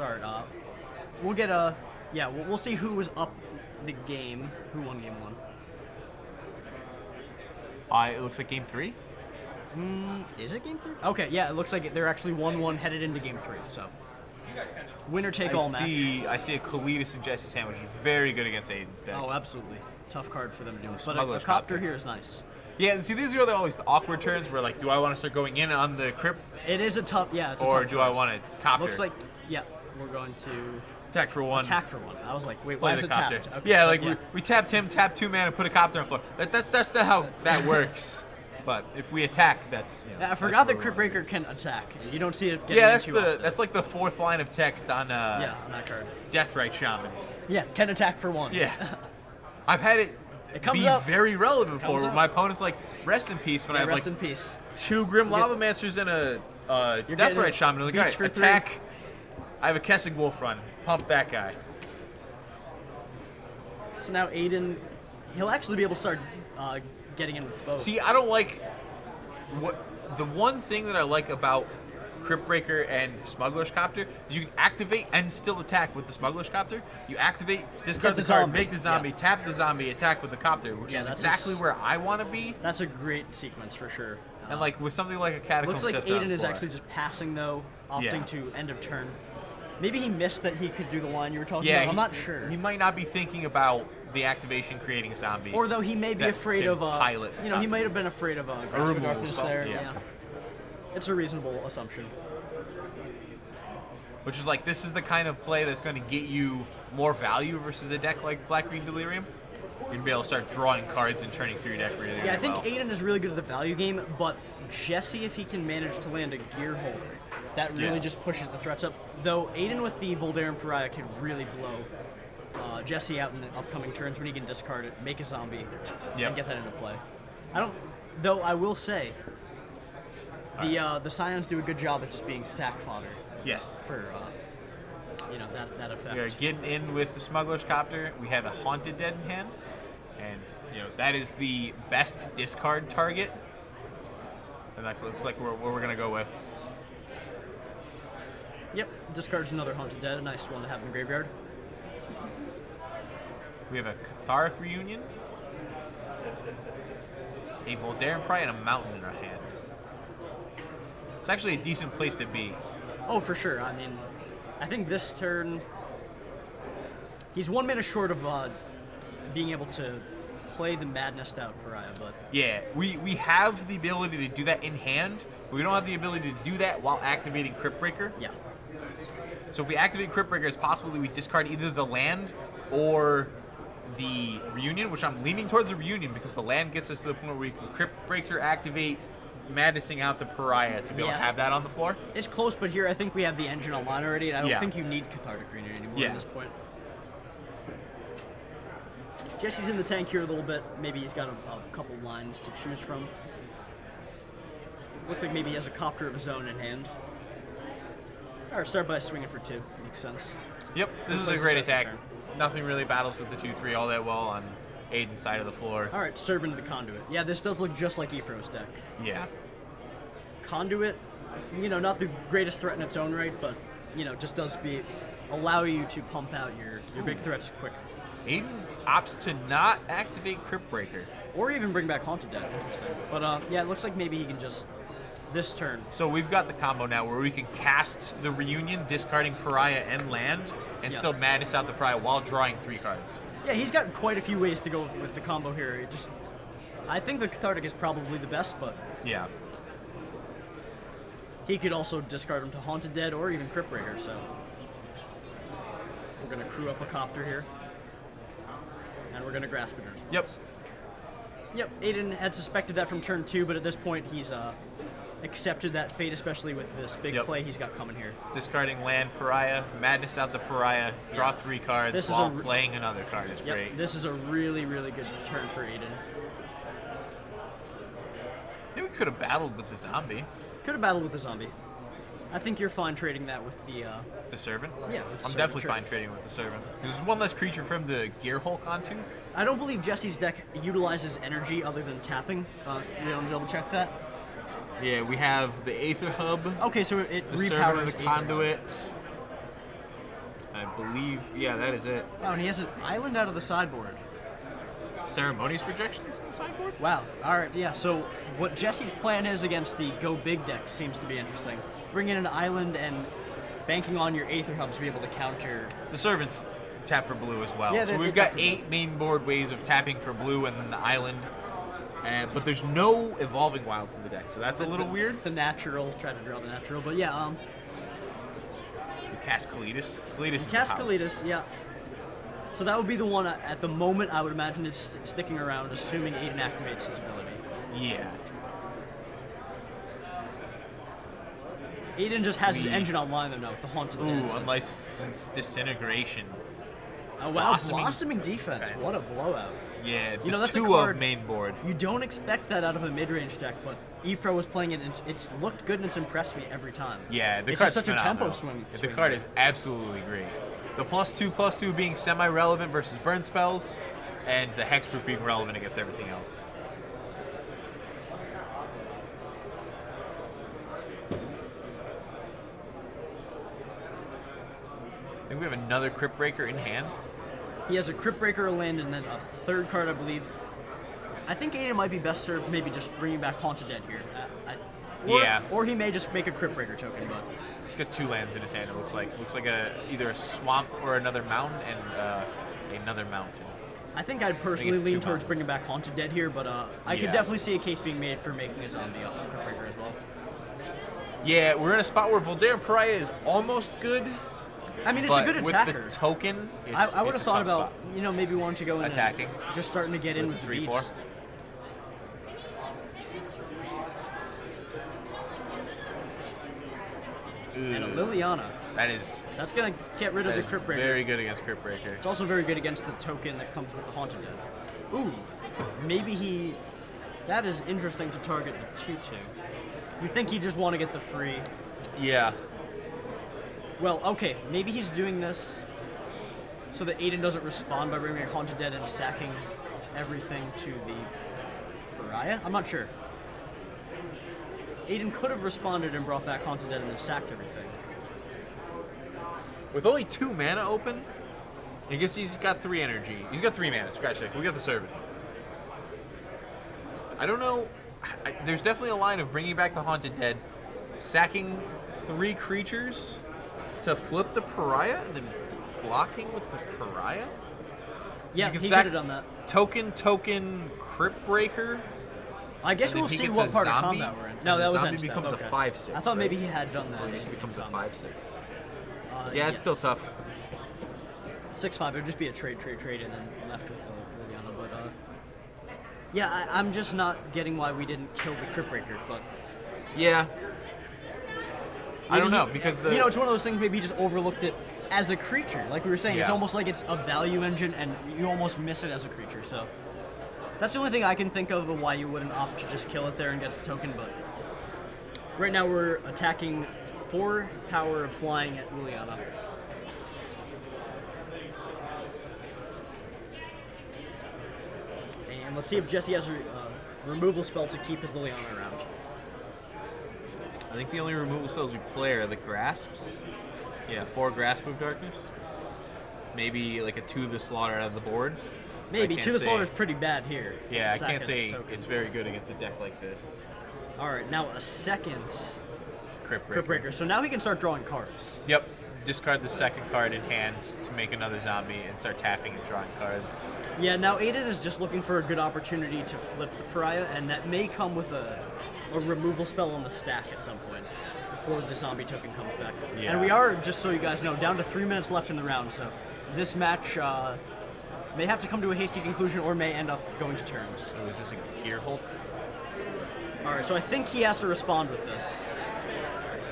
start. We'll get we'll see who was up the game, who won game 1. It looks like game 3. Is it game 3? Okay, yeah, it looks like they're actually 1-1 headed into game 3. So winner take all match. I see a Kalidas and Jesse's hand, which is very good against Aiden's deck. Oh, absolutely. Tough card for them to do. But Smuggler's a copter Copter here is nice. Yeah, see, these are always the awkward turns where, like, do I want to start going in on the crypt? It is a tough, it's a or tough do choice. I want to copter? Looks like, we're going to attack for 1. attack for 1. I was like, wait, Play why is the it copter. tapped? Okay, Yeah, like we tapped him, tapped 2 mana, put a copter on the floor. That's not how that works. But if we attack, that's I forgot that Crypt Breaker can attack. You don't see it getting that's like the 4th line of text on on that card. Deathrite Shaman. Yeah, can attack for 1. Yeah. I've had it comes be up. very relevant before. Comes Where up. my opponent's like, rest in peace, when I have rest like in peace. 2 Grim Lava Mancers and a Deathrite Shaman. I'm like, beach alright, for attack. 3. I have a Kessig Wolf run. Pump that guy. So now Aiden, he'll actually be able to start getting in with both. See, I don't like the one thing that I like about Crypt Breaker and Smuggler's Copter is you can activate and still attack with the Smuggler's Copter. You activate, discard the card, make the zombie, tap the zombie, attack with the copter, which is exactly where I want to be. That's a great sequence for sure. And like with something like a Catacomb looks like Scepter on Aiden the is floor. actually just passing though, opting to end of turn. Maybe he missed that he could do the line you were talking about. I'm not sure. He might not be thinking about the activation creating a zombie. Or though he may be afraid of pilot. he might have been afraid of a Grasp of Darkness spell, there. yeah. It's a reasonable assumption. Which is like, this is the kind of play that's going to get you more value versus a deck like Black Green Delirium. You're going to be able to start drawing cards and turning through your deck really, I think well. Aiden is really good at the value game, but Jesse, if he can manage to land a Gear Hulk, that really just pushes the threats up. Though Aiden with the Voldaren Pariah can really blow Jesse out in the upcoming turns when he can discard it, make a zombie, and get that into play. Though I will say, the Scions do a good job at just being sack fodder. Yes. For that effect. We are getting in with the Smuggler's Copter. We have a Haunted Dead in hand, and that is the best discard target. And that looks like where we're gonna go with. Yep, discards another Haunted Dead, a nice one to have in the graveyard. We have a Catharic Reunion, a Voldaren Pariah, and a Mountain in our hand. It's actually a decent place to be. Oh, for sure. I mean, I think this turn, he's 1 minute short of being able to play the Madness Out Pariah, but... Yeah, we have the ability to do that in hand, but we don't have the ability to do that while activating Crypt Breaker. Yeah. So if we activate Crypt Breaker, it's possible that we discard either the land or the Reunion, which I'm leaning towards the Reunion because the land gets us to the point where we can Crypt Breaker activate, madnessing out the Pariah to be able to have that on the floor. It's close, but here I think we have the engine online already, and I don't think you need Cathartic Reunion anymore at this point. Jesse's in the tank here a little bit. Maybe he's got a couple lines to choose from. Looks like maybe he has a Copter of his own in hand. Alright, start by swinging for 2. Makes sense. Yep, this is a great attack. Nothing really battles with the 2/3 all that well on Aiden's side of the floor. Alright, serve into the Conduit. Yeah, this does look just like Ephro's deck. Yeah. Conduit, not the greatest threat in its own right, but, just does allow you to pump out your big threats quick. Aiden opts to not activate Crypt Breaker. Or even bring back Haunted Dead. Interesting. But, it looks like maybe he can just... This turn. So we've got the combo now where we can cast the Reunion, discarding Pariah and land, and still madness out the Pariah while drawing 3 cards. Yeah, he's got quite a few ways to go with the combo here. I think the Cathartic is probably the best, but... Yeah. He could also discard him to Haunted Dead or even Crypt Breaker, so... We're going to crew up a Copter here. And we're going to Grasp at Earth. Yep, Aiden had suspected that from turn 2, but at this point he's accepted that fate, especially with this big play he's got coming here. Discarding land Pariah, madness out the Pariah, draw 3 cards while playing another card is great. This is a really, really good turn for Aiden. Maybe we could have battled with the zombie. Could have battled with the zombie. I think you're fine trading that with the Servant? Yeah, I'm definitely fine trading with the Servant. Because there's one less creature for him to Gear Hulk onto. I don't believe Jesse's deck utilizes energy other than tapping. You want to double check that? Yeah, we have the Aether Hub. Okay, so it the Servant of the repowers Conduit. believe, yeah, that is it. Oh, and he has an island out of the sideboard. Ceremonious rejections in the sideboard? Wow. All right, yeah. So what Jesse's plan is against the Go Big deck seems to be interesting. Bring in an island and banking on your Aether Hubs to be able to counter. The Servants tap for blue as well. Yeah, so we've got 8 main board ways of tapping for blue and then the island. But there's no Evolving Wilds in the deck, so that's a little weird. The natural, try to draw the natural, but yeah. Should we cast Kalitas? Kalitas is Cast a house. Kalitas, yeah. So that would be the one at the moment I would imagine is sticking around, assuming Aiden activates his ability. Yeah. Aiden just has his engine online though now with the Haunted Dead. Ooh, Unlicensed Disintegration. Oh wow, Blossoming Defense. What a blowout. Yeah, You know, the that's a 2 card of main board. You don't expect that out of a mid-range deck, but Ephro was playing it, and it's looked good and it's impressed me every time. Yeah, the it's card's just such phenomenal. a tempo swing. The card is absolutely great. The +2/+2 being semi-relevant versus burn spells, and the Hexproof being relevant against everything else. I think we have another Crypt Breaker in hand. He has a Crypt Breaker, a land, and then a third card, I believe. I think Aiden might be best served maybe just bringing back Haunted Dead here. Yeah. Or he may just make a Crypt Breaker token, but... He's got 2 lands in his hand, it looks like. Looks like either a swamp or another mountain and another mountain. I think I'd personally lean towards bringing back Haunted Dead here, but I could definitely see a case being made for making a zombie off of Crypt Breaker as well. Yeah, we're in a spot where Voldaren Pariah is almost good. I mean, it's a good attacker. With the token, I would have thought about, spot. Maybe wanting to go in attacking, and just starting to get in with the 3/4. And a Liliana. That's gonna get rid of the Crypt Breaker. Very good against Crypt Breaker. It's also very good against the token that comes with the Haunted Dead. Ooh, maybe he. That is interesting to target the 2/2. You think he just want to get the free? Yeah. Well, okay, maybe he's doing this so that Aiden doesn't respond by bringing back Haunted Dead and sacking everything to the Pariah? I'm not sure. Aiden could have responded and brought back Haunted Dead and then sacked everything. With only 2 mana open, I guess he's got 3 energy. He's got 3 mana. Scratch that. We got the Servant. I don't know. There's definitely a line of bringing back the Haunted Dead, sacking 3 creatures to flip the Pariah, and then blocking with the Pariah? Yeah, you can he sack could have done that. Token, Crypt Breaker. I guess we'll see what part of combat we're in. No, that was zombie end step. becomes Okay. a 5/6. I thought maybe he had done that. Or it becomes a 5/6. Yeah, it's still tough. 6/5. It would just be a trade, and then left with Liliana. But yeah, I'm just not getting why we didn't kill the Crypt Breaker. But yeah, I don't know he, because it's one of those things. Maybe he just overlooked it as a creature, like we were saying. It's Yeah. almost like it's a value engine, and you almost miss it as a creature. So that's the only thing I can think of why you wouldn't opt to just kill it there and get the token. But right now we're attacking 4 power of flying at Liliana. And let's see if Jesse has a removal spell to keep his Liliana around. I think the only removal spells we play are the Grasps. Yeah, 4 Grasp of Darkness. Maybe like a 2 of the Slaughter out of the board. Maybe 2 of the Slaughter is pretty bad here. Yeah, I can't say it's very good against a deck like this. Alright, now a second Crypt Breaker. So now he can start drawing cards. Yep. Discard the second card in hand to make another zombie and start tapping and drawing cards. Yeah, now Aiden is just looking for a good opportunity to flip the Pariah, and that may come with a removal spell on the stack at some point before the zombie token comes back. Yeah. And we are, just so you guys know, down to 3 minutes left in the round, so this match may have to come to a hasty conclusion or may end up going to turns. So is this a Gear Hulk? Alright, so I think he has to respond with this.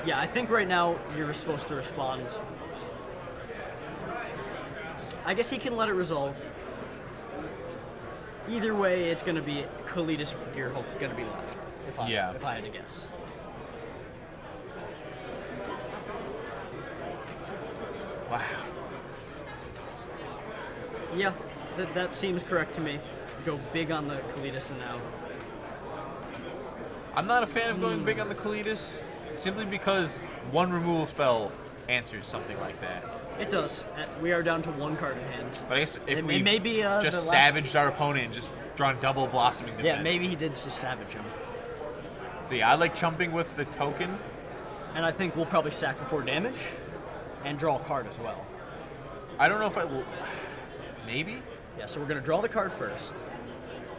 Yeah, I think right now you're supposed to respond. I guess he can let it resolve. Either way, it's going to be Kalitas Gear Hulk going to be left, if I had to guess. Wow. Yeah, that seems correct to me. Go big on the Kalitas and now. I'm not a fan of going big on the Kalitas, simply because 1 removal spell answers something like that. It does. We are down to 1 card in hand. But I guess if It we may be, just savaged our opponent and just drawn double blossoming defense. Yeah, maybe he did just savage him. So yeah, I like chumping with the token. And I think we'll probably sack before damage and draw a card as well. I don't know if I will. Maybe. Yeah, so we're going to draw the card first.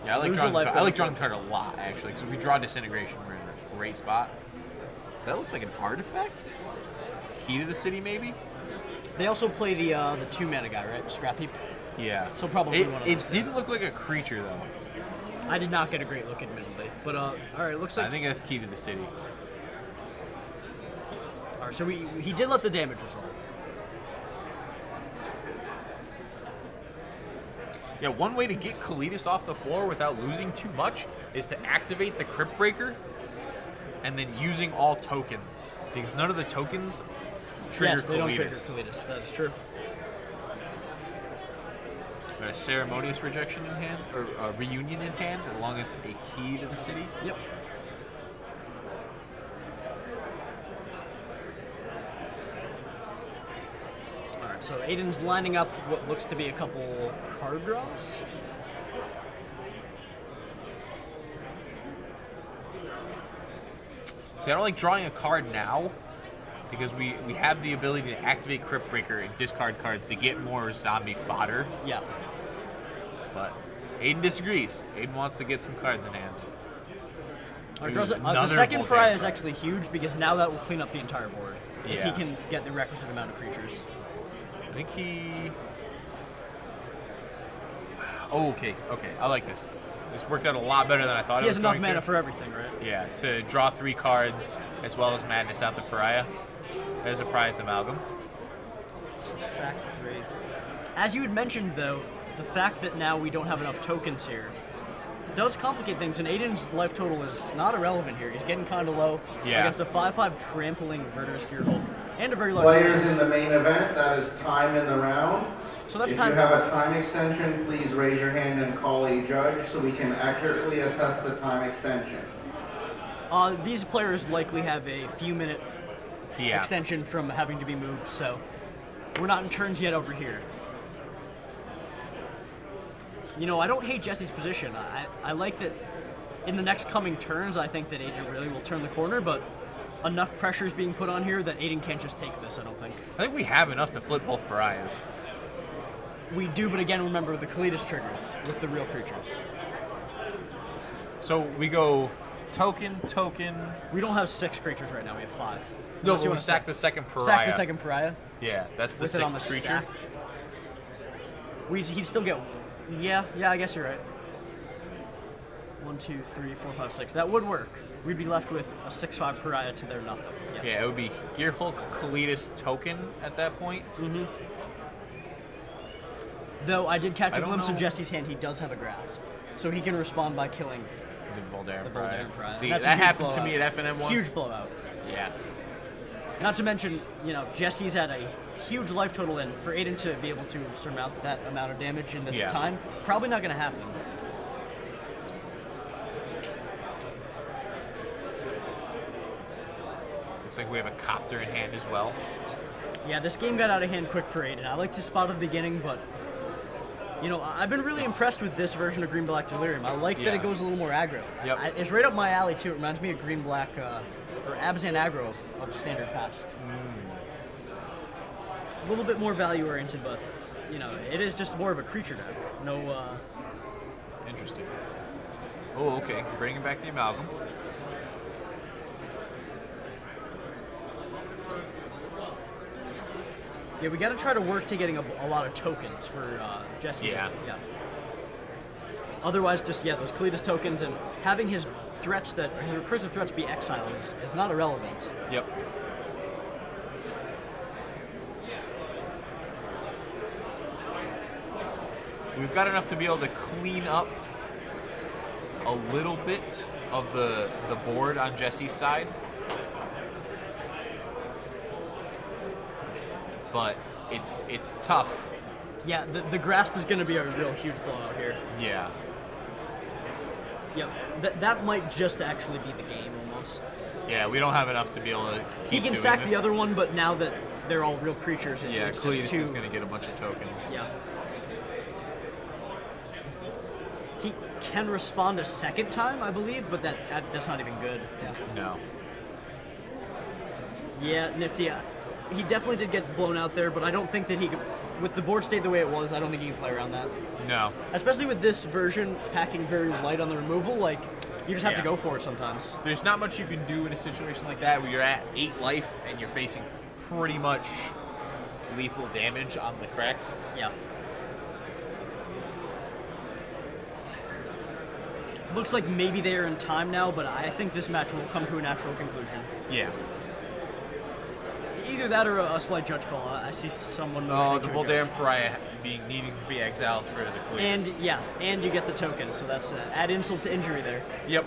Yeah, I like Lose a life drawing the card a lot, actually, because if we draw Disintegration, we're in a great spot. That looks like an artifact? Key to the City, maybe? They also play the 2-mana guy, right? Scrap Heap. Yeah. So probably one of those. It didn't look like a creature, though. I did not get a great look, admittedly. But, all right, looks like... I think that's Key to the City. All right, so he did let the damage resolve. Yeah, one way to get Kalitas off the floor without losing too much is to activate the Crypt Breaker and then using all tokens. Because none of the tokens trigger Yes, they don't trigger Kalitas. Kalitas. That is true. Got a Ceremonious Rejection in hand, or a Reunion in hand, as long as a Key to the City. Yep. All right, so Aiden's lining up what looks to be a couple card draws. See, I don't like drawing a card now because we have the ability to activate Crypt Breaker and discard cards to get more zombie fodder. Yeah. But Aiden disagrees. Aiden wants to get some cards in hand. All right, Ooh, the another second Voltaire pariah is card. actually huge because now that will clean up the entire board. If he Yeah. can get the requisite amount of creatures. I think he... Oh, okay. I like this. This worked out a lot better than I thought He it has was enough going mana to. for everything, right? Yeah, to draw 3 cards as well as Madness out the Pariah. There's a prized amalgam. Sack 3. As you had mentioned, though, the fact that now we don't have enough tokens here does complicate things, and Aiden's life total is not irrelevant here. He's getting kind of low against a 5/5 trampling Verdurous Gearhulk and a very large Players in base. the main event, that is time in the round. So that's if time. you have a time extension, please raise your hand and call a judge so we can accurately assess the time extension. These players likely have a few minute Yeah. extension from having to be moved, so we're not in turns yet over here. You know, I don't hate Jesse's position. I like that in the next coming turns, I think that Aiden really will turn the corner, but enough pressure is being put on here that Aiden can't just take this, I don't think. I think we have enough to flip both Pariahs. We do, but again, remember the Kalitas triggers with the real creatures. So we go token. We don't have 6 creatures right now, we have 5. No, Unless but you we wanna sack the second Pariah. Sack the second Pariah. Yeah, that's the With it on 6th the creature. He'd still get... Yeah, I guess you're right. 1, 2, 3, 4, 5, 6. That would work. We'd be left with a 6/5 Pariah to their nothing. Yeah, it would be Gearhulk, Kalitas, token at that point. Mm-hmm. Though I did catch I a don't glimpse of know. Jesse's hand, he does have a grasp. So he can respond by killing The Voldaire the Pariah. Voldaire Pariah. See, That's that a huge happened to blowout. me at FNM once. Huge blowout. Yeah. Not to mention, you know, Jesse's at a huge life total, and for Aiden to be able to surmount that amount of damage in this Yeah. time, probably not going to happen. Looks like we have a Copter in hand as well. Yeah, this game got out of hand quick for Aiden. I liked his spot at the beginning, but you know, I've been really impressed with this version of Green Black Delirium. I like that Yeah. it goes a little more aggro. Yep. It's right up my alley too. It reminds me of Green Black or Abzan aggro of Standard Past. A little bit more value oriented, but you know, it is just more of a creature deck. No, Interesting. Oh, okay. Bringing back the amalgam. yeah, we got to try to work to getting a lot of tokens for Jesse. Yeah. Otherwise, just those Kalitas tokens and having his threats his recursive threats be exiled is not irrelevant. Yep. So we've got enough to be able to clean up a little bit of the board on Jesse's side. But it's tough. Yeah, the grasp is going to be a real huge blowout here. Yeah. Yep, that might just actually be the game almost. Yeah, we don't have enough to be able to keep He can doing sack this. the other one, but now that they're all real creatures. It's Cletus just too, is going to get a bunch of tokens. Yeah. He can respond a second time, I believe, but that's not even good. Yeah. No. Yeah, nifty. He definitely did get blown out there, but I don't think that he could, with the board state the way it was, I don't think he can play around that. No. Especially with this version packing very light on the removal, like, you just have to go for it sometimes. There's not much you can do in a situation like that where you're at 8 life and you're facing pretty much lethal damage on the crack. Yeah. Looks like maybe they're in time now, but I think this match will come to a natural conclusion. Yeah. Either that or a slight judge call. I see someone. Oh, the Voldaren Pariah needing to be exiled for the Cletus. And you get the token, so that's add insult to injury there. Yep.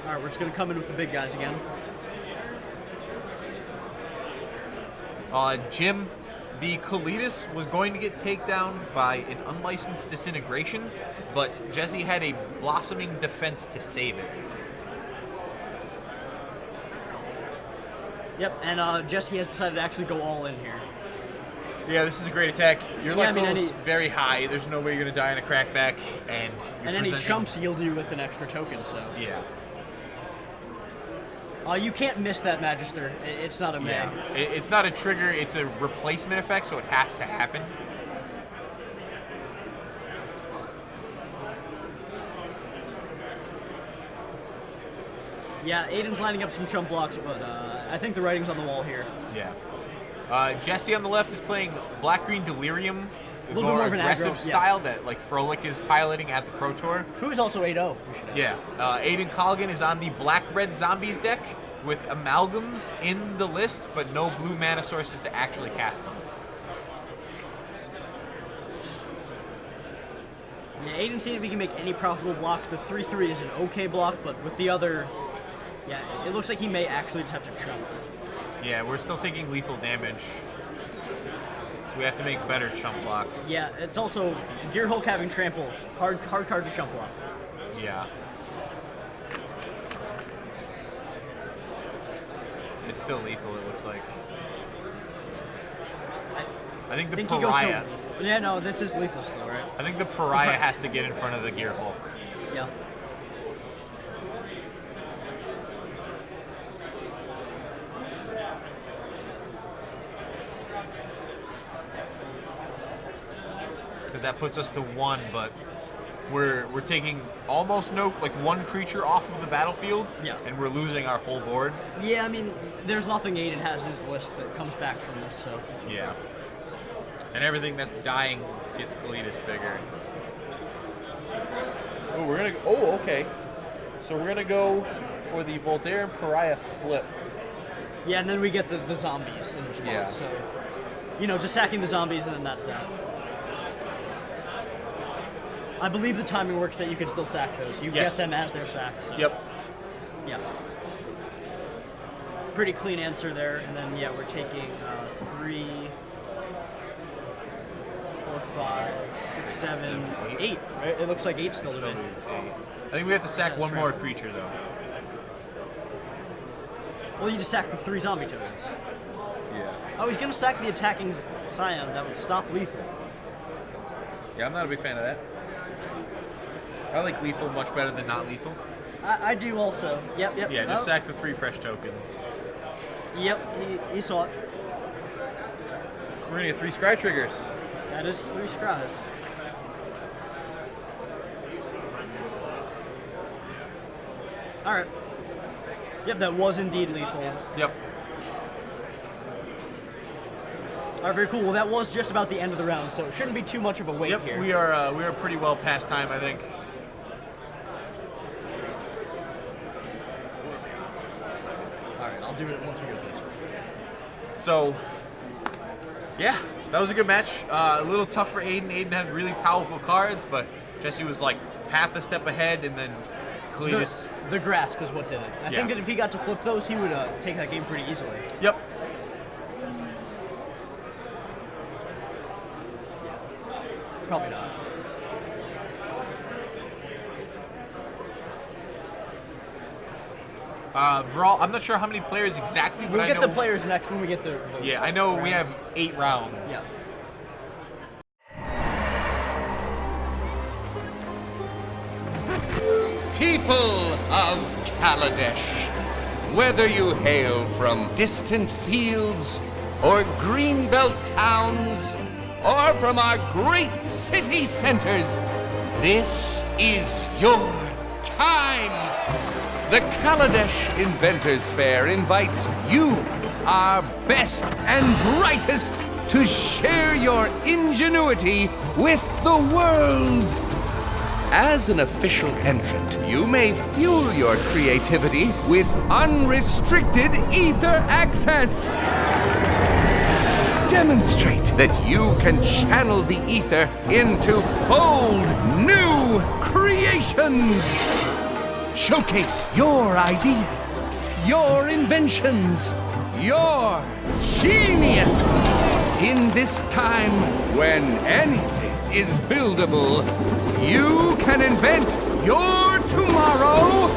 All right, we're just gonna come in with the big guys again. Jim, the Cletus was going to get takedown by an unlicensed disintegration, but Jesse had a blossoming defense to save it. Yep, and Jesse has decided to actually go all in here. Yeah, this is a great attack. Your Yeah, life total's very high. There's no way you're going to die in a crackback, and you're any presenting... chumps yield you with an extra token, so. Yeah. You can't miss that Magister. It's not a May. Yeah. It's not a trigger, it's a replacement effect, so it has to happen. Yeah, Aiden's lining up some chump blocks, but I think the writing's on the wall here. Yeah. Jesse on the left is playing Black-Green Delirium, the little bit more of an aggressive aggro, style that like Frolik is piloting at the Pro Tour. Who's also 8-0, we should add. Yeah. Aiden Colligan is on the Black-Red Zombies deck with Amalgams in the list, but no blue mana sources to actually cast them. Yeah, Aiden seeing if he can make any profitable blocks. The 3-3 is an okay block, but with the other... Yeah, it looks like he may actually just have to chump. Yeah, we're still taking lethal damage. So we have to make better chump blocks. Yeah, it's also Gear Hulk having trample. Hard card to chump block. Yeah. It's still lethal, it looks like. I think the Pariah... Yeah, no, this is lethal still, right? I think the Pariah has to get in front of the Gear Hulk. Yeah. Because that puts us to 1, but we're taking almost one creature off of the battlefield, yeah, and we're losing our whole board. Yeah, I mean, there's nothing Aiden has in his list that comes back from this, so. Yeah. And everything that's dying gets Cletus bigger. Oh, we're gonna. Oh, okay. So we're gonna go for the Voldaren Pariah flip. Yeah, and then we get the zombies in response. Yeah. So, just sacking the zombies, and then that's that. I believe the timing works that you can still sack those. You get them as they're sacked. So. Yep. Yeah. Pretty clean answer there. And then, yeah, we're taking 3, 4, 5, 6, 7, 8, right? It looks like 8 still today. I think we have to sack one more creature, though. Well, you just sack the 3 zombie tokens. Yeah. Oh, he's going to sack the attacking Scion. That would stop lethal. Yeah, I'm not a big fan of that. I like lethal much better than not lethal. I do also. Yep. Yeah, just sack the 3 fresh tokens. Yep, he saw it. We're going to get 3 scry triggers. That is 3 scries. Alright. Yep, that was indeed lethal. Yep. Alright, very cool. Well, that was just about the end of the round, so it shouldn't be too much of a wait here. We are pretty well past time, I think. Alright, I'll do it once we go place. So, yeah, that was a good match. A little tough for Aiden. Aiden had really powerful cards, but Jesse was like half a step ahead, and then Cletus... The grasp is what did it. I think that if he got to flip those, he would take that game pretty easily. Yep. Probably not. Viral, I'm not sure how many players exactly, but We'll I get know. the players next when we get the Yeah, I know we rounds. have 8 rounds. Yeah. People of Kaladesh, whether you hail from distant fields or greenbelt towns or from our great city centers, this is your time. The Kaladesh Inventors Fair invites you, our best and brightest, to share your ingenuity with the world. As an official entrant, you may fuel your creativity with unrestricted ether access. Demonstrate that you can channel the ether into bold new creations. Showcase your ideas, your inventions, your genius. In this time when anything is buildable, you can invent your tomorrow